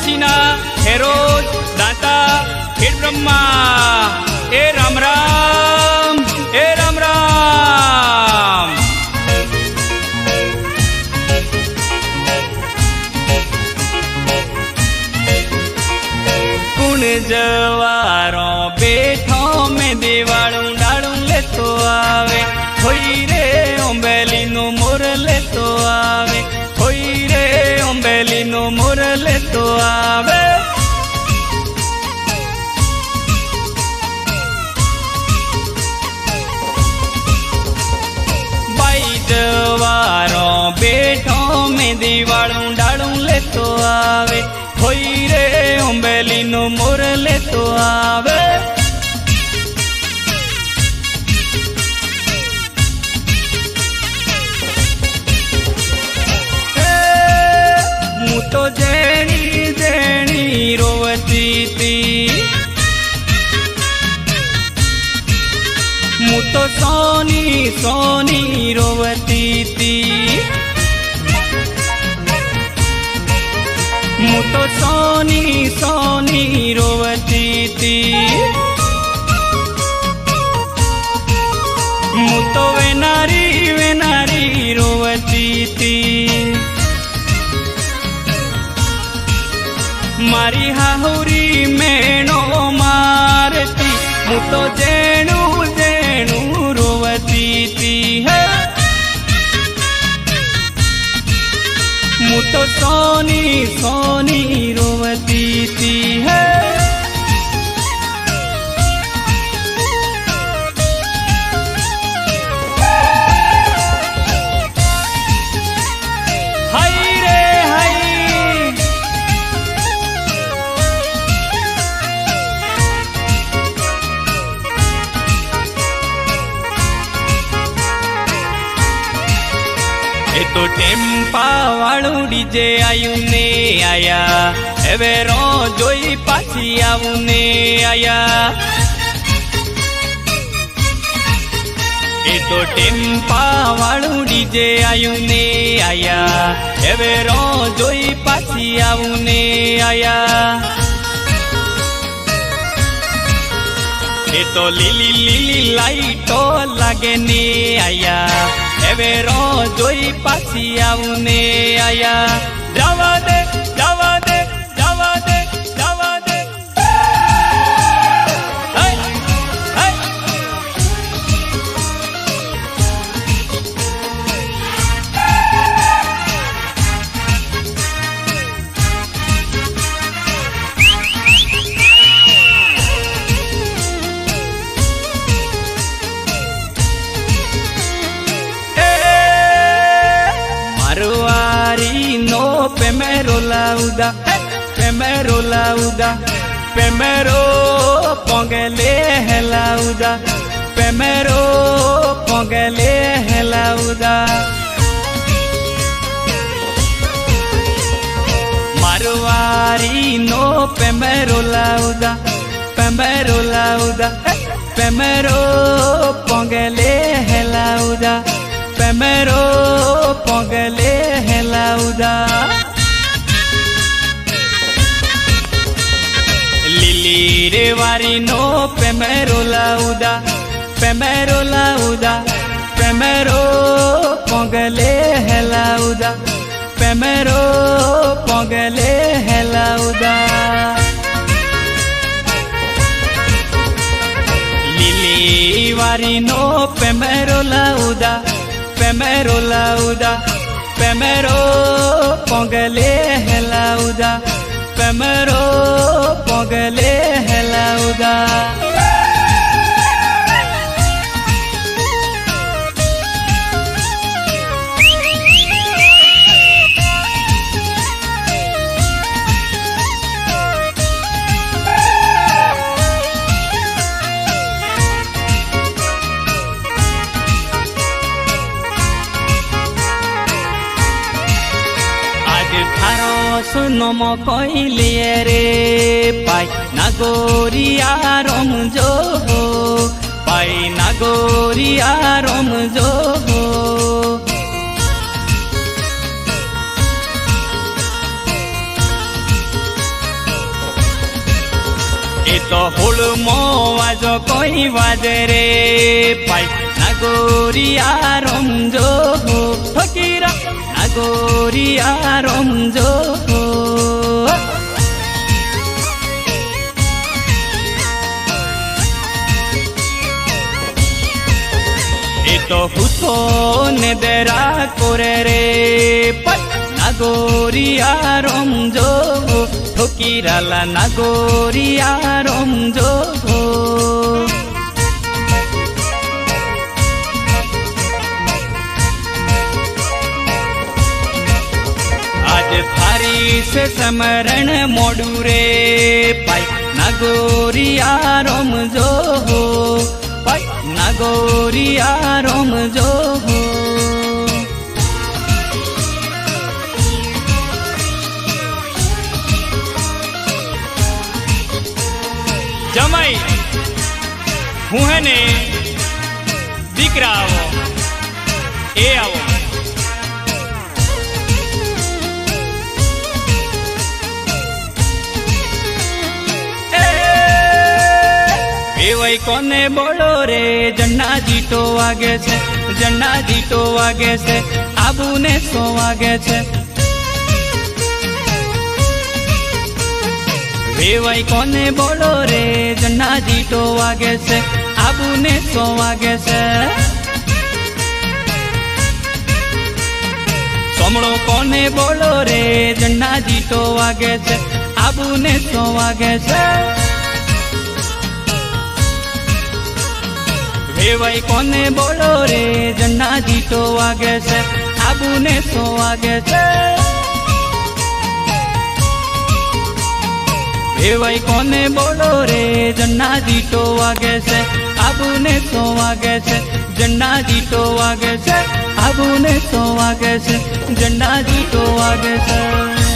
काशीना हेरोद दाता खेड़ ब्रह्मा ए राम राम ए राम राम। कुण जवारों बेठो में देवाड़ू डाड़ू ले तो आवे, होई रे ओंबेली नो मोर ले तो आवे, होई रे ओंबेली नो मोर ले तो आवे। बाई जवारों बेठो में देवाड़ू डाड़ू ले तो आवे, होई रे ओंबेली नो मोर ले तो आवे। तो जेणी जेणी रोवती थी, मु तो सोनी सोनी रोवती थी, मु तो सोनी सोनी रोवती थी, मु तो वेनारी वेनारी रोवती थी। मारी हाहुरी मेणो मारती, मु तो जेणू जेणू रोवती थी है, मु तो सोनी सोनी रोवती थी है। तो टेम्पा वाळू डीजे आयु ने आया, एवे रो जोई पाछी आवू ने आया। ए तो टेम्पा वाळू डीजे आयु ने आया, एवे रो जोई पाछी आवू ने आया। ए तो लीली लीली लाइटो लागे ने आया, एवे रो जोई पाछी आवू ने आया। जावा दे जावा दे जावा दे जावा दे, हाय हाय। Primero lauda, primero lauda, primero póngale lauda, primero póngale lauda. Marwari no primero lauda, primero lauda, primero póngale lauda, primero póngale lauda. Lili re wari no primero lauda, primero lauda, primero póngale lauda, primero póngale lauda. Lili wari no primero lauda, primero lauda, primero póngale lauda, primero póngale lauda. सुनो मो कोइले रे पाई नागोरिया रोम जो हो, पाई नागोरिया रोम जो हो। એ તો હોળમો વાજો કોઈ વાજે રે પાઈ નાગોરિયા રમજો ફકીરા નાગોરિયા રમજો એ તો હુતો ને દેરા કોરે રે પાઈ નાગોરિયા રમજો ફકીરાલા નાગોરિયા રમજો आज थारी से समरण मोडू रे पाई नागोरिया रमजो पाई नागोरिया रमजो जमाई हूँ है ने दीकरा आवो ए आवो કોને બોલો રે જન્ના જીટો વાગે છે જન્ના જીટો વાગે છે આબુને સો વાગે છે વેવાઈ કોને બોલો રે જન્ના જીટો વાગે છે આબુને સો વાગે છે સોમણો કોને બોલો રે જન્ના જીટો વાગે છે આબુને સો વાગે છે વેવાઈ કોને બોલો રે જન્ના જીટો વાગે છે આબુને સો વાગે છે વેવાઈ કોને બોલો રે જન્ના જીટો વાગે છે આબુને સો વાગે છે જન્ના જીટો વાગે છે આબુને સો વાગે છે જન્ના જીટો વાગે છે